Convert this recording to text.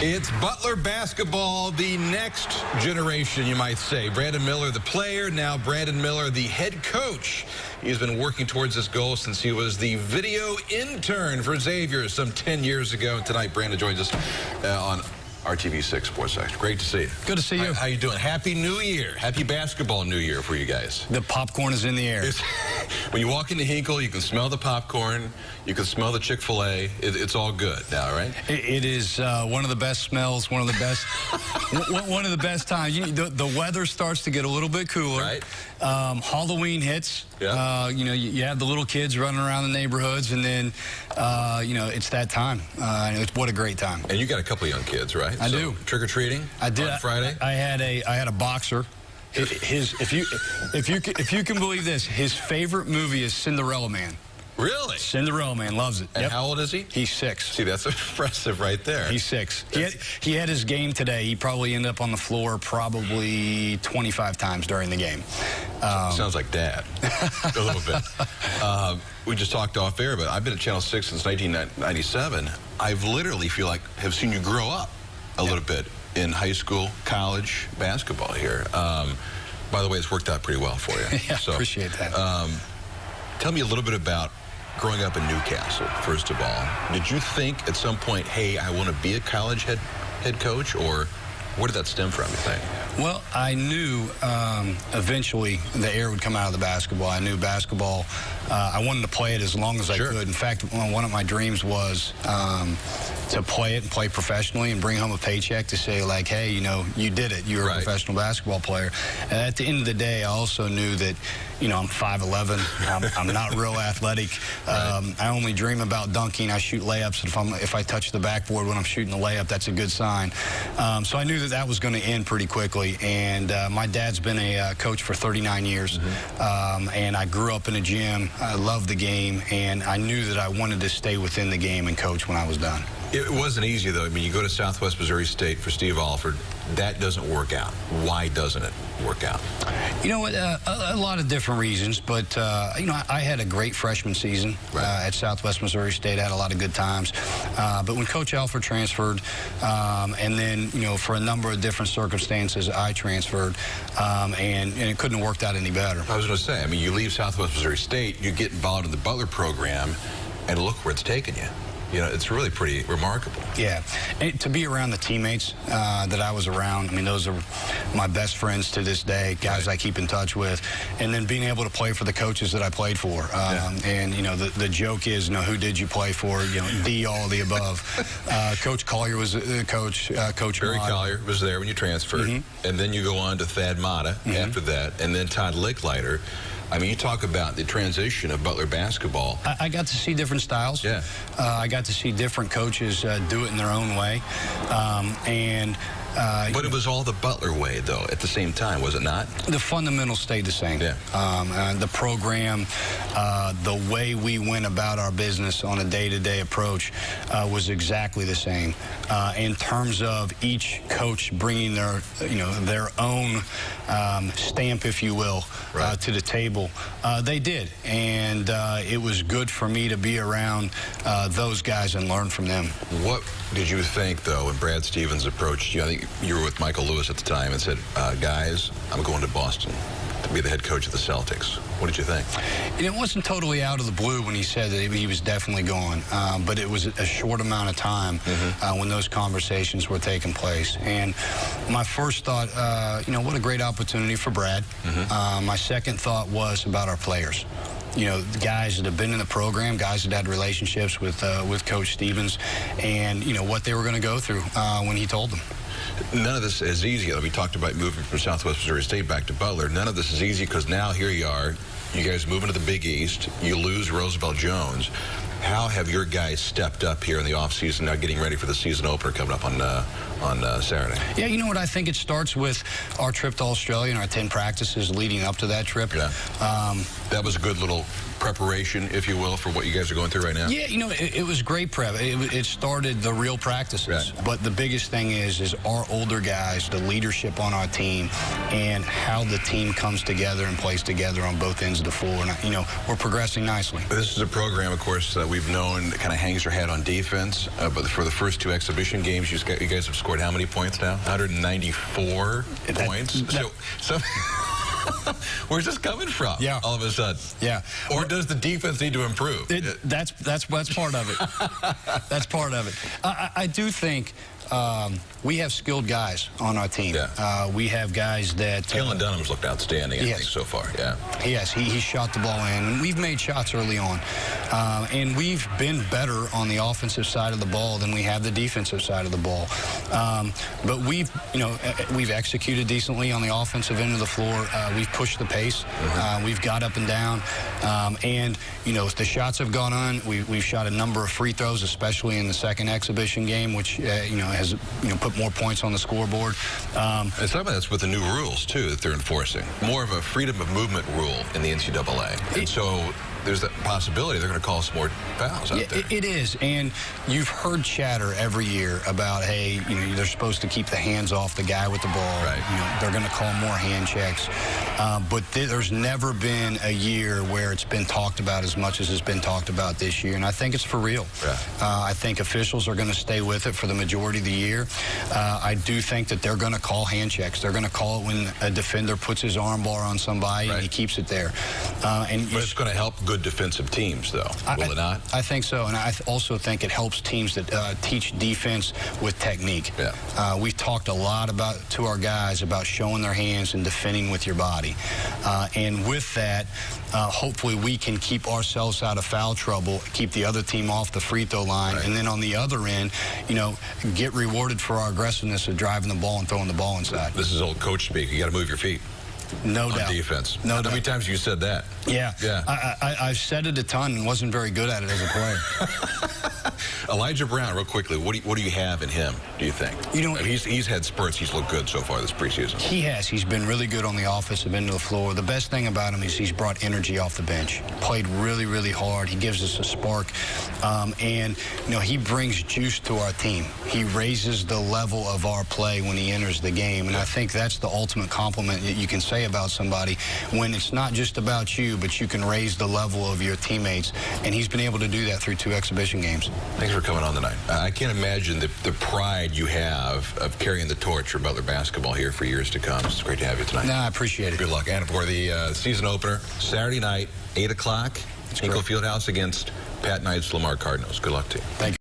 It's Butler basketball, the next generation, you might say. Brandon Miller, the player, now Brandon Miller, the head coach. He's been working towards this goal since he was the video intern for Xavier some 10 years ago. And tonight, Brandon joins us on RTV6 Sports Section. Great to see you. Good to see you. How you doing? Happy New Year. Happy basketball New Year for you guys. The popcorn is in the air. When you walk into Hinkle, you can smell the popcorn. You can smell the Chick-fil-A. It's all good now, right? It is one of the best smells, one of the best, one of the best times. The weather starts to get a little bit cooler. Right. Halloween hits. Yeah. You have the little kids running around the neighborhoods, and then, it's that time. What a great time. And you got a couple of young kids, right? I do. Trick-or-treating? I did. On Friday? I had a boxer. If you can believe this, his favorite movie is Cinderella Man. Really? Cinderella Man, loves it. And yep. How old is he? He's 6. See, that's impressive right there. He's 6. He had his game today. He probably ended up on the floor probably 25 times during the game. Sounds like Dad, a little bit. We just talked off air, but I've been at Channel 6 since 1997. I've literally have seen you grow up a little bit in high school, college basketball here. By the way, it's worked out pretty well for you. Yeah, so, appreciate that. Tell me a little bit about growing up in Newcastle, first of all. Did you think at some point, hey, I want to be a college head coach, or where did that stem from, you think? Well, I knew eventually the air would come out of the basketball. I knew basketball. I wanted to play it as long as I could. In fact, one of my dreams was to play it and play professionally and bring home a paycheck to say, like, hey, you did it. You were a professional basketball player. And at the end of the day, I also knew that, I'm 5'11". I'm not real athletic. I only dream about dunking. I shoot layups. If I touch the backboard when I'm shooting the layup, that's a good sign. So I knew that was going to end pretty quickly. And my dad's been a coach for 39 years. And I grew up in a gym. I loved the game. And I knew that I wanted to stay within the game and coach when I was done. It wasn't easy, though. I mean, you go to Southwest Missouri State for Steve Alford. That doesn't work out. Why doesn't it work out? You know what? A lot of different reasons, but I had a great freshman season at Southwest Missouri State. I had a lot of good times. But when Coach Alford transferred, and then for a number of different circumstances, I transferred, and it couldn't have worked out any better. I was going to say, I mean, you leave Southwest Missouri State, you get involved in the Butler program, and look where it's taken you. It's really pretty remarkable. Yeah. And to be around the teammates that I was around, I mean, those are my best friends to this day, guys I keep in touch with. And then being able to play for the coaches that I played for. And, the joke is, who did you play for? All of the above. Coach Collier was the coach. Coach Barry Mott. Collier was there when you transferred. And then you go on to Thad Matta after that. And then Todd Licklider. I mean, you talk about the transition of Butler basketball. I got to see different styles. Yeah. I got to see different coaches do it in their own way. But it was all the Butler way, though, at the same time, was it not? The fundamentals stayed the same. Yeah. The program, the way we went about our business on a day-to-day approach was exactly the same. In terms of each coach bringing their own stamp, if you will, to the table, they did. And it was good for me to be around those guys and learn from them. What did you think, though, when Brad Stevens approached you? I think you were with Michael Lewis at the time and said, guys, I'm going to Boston to be the head coach of the Celtics. What did you think? It wasn't totally out of the blue when he said that he was definitely going, but it was a short amount of time when those conversations were taking place. And my first thought, what a great opportunity for Brad. My second thought was about our players. Guys that have been in the program, guys that had relationships with Coach Stevens, and, what they were going to go through when he told them. None of this is easy. We talked about moving from Southwest Missouri State back to Butler. None of this is easy because now here you are. You guys move into the Big East. You lose Roosevelt Jones. How have your guys stepped up here in the offseason, now getting ready for the season opener coming up on Saturday? Yeah, you know what? I think it starts with our trip to Australia and our 10 practices leading up to that trip. Yeah. That was a good little preparation, if you will, for what you guys are going through right now? Yeah, it was great prep. It started the real practices. But the biggest thing is our older guys, the leadership on our team, and how the team comes together and plays together on both ends of the floor. And, we're progressing nicely. This is a program, of course, we've known kind of hangs her head on defense, but for the first 2 exhibition games, you guys have scored how many points now? 194 points. So where's this coming from? Yeah. All of a sudden. Yeah. Or does the defense need to improve? That's part of it. That's part of it. I do think we have skilled guys on our team. Yeah. We have guys that... Kellen Dunham's looked outstanding, I think, so far. Yeah. Yes, he shot the ball in, and we've made shots early on. And we've been better on the offensive side of the ball than we have the defensive side of the ball. But we've executed decently on the offensive end of the floor. We've pushed the pace. We've got up and down. And the shots have gone on. We've shot a number of free throws, especially in the second exhibition game, which has put more points on the scoreboard. And some of that's with the new rules too that they're enforcing. More of a freedom of movement rule in the NCAA. And so there's the possibility they're going to call some more fouls out there. It is, and you've heard chatter every year about, hey, they're supposed to keep the hands off the guy with the ball. Right. They're going to call more hand checks. But there's never been a year where it's been talked about as much as it's been talked about this year, and I think it's for real. Yeah. I think officials are going to stay with it for the majority of the year. I do think that they're going to call hand checks. They're going to call it when a defender puts his arm bar on somebody and he keeps it there. But it's going to help good defensive teams, though, will it not? I think so, and I also think it helps teams that teach defense with technique. Yeah. We've talked a lot to our guys about showing their hands and defending with your body. And with that, hopefully we can keep ourselves out of foul trouble, keep the other team off the free throw line, and then on the other end, get rewarded for our aggressiveness of driving the ball and throwing the ball inside. This is old coach speak. You got to move your feet. No doubt. On defense. No doubt. How many times have you said that? Yeah. I've said it a ton and wasn't very good at it as a player. Elijah Brown, real quickly, what do you have in him, do you think? He's had spurts. He's looked good so far this preseason. He has. He's been really good on the offensive end of the floor. The best thing about him is he's brought energy off the bench. Played really, really hard. He gives us a spark. And he brings juice to our team. He raises the level of our play when he enters the game. And I think that's the ultimate compliment that you can say about somebody when it's not just about you, but you can raise the level of your teammates. And he's been able to do that through 2 exhibition games. Thanks for coming on tonight. I can't imagine the pride you have of carrying the torch for Butler basketball here for years to come. It's great to have you tonight. No, I appreciate it. Good luck. And for the season opener, Saturday night, 8 o'clock, Hinkle Fieldhouse against Pat Knight's Lamar Cardinals. Good luck to you. Thank you.